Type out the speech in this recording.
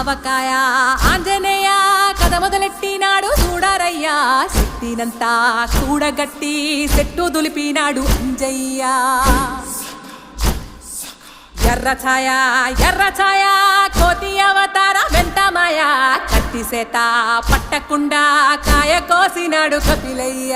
ఆవకాయ ఆంజనేయ కథ మొదలెట్టినాడు చూడారయ్యా శక్తినంతా కూడగట్టి చెట్టు దులిపినాడు అంజయ్య ఎర్ర ఛాయ కోతి అవతార వెంటమాయ కత్తి సేత పట్టకుండా కాయ కోసినాడు కపిలయ్య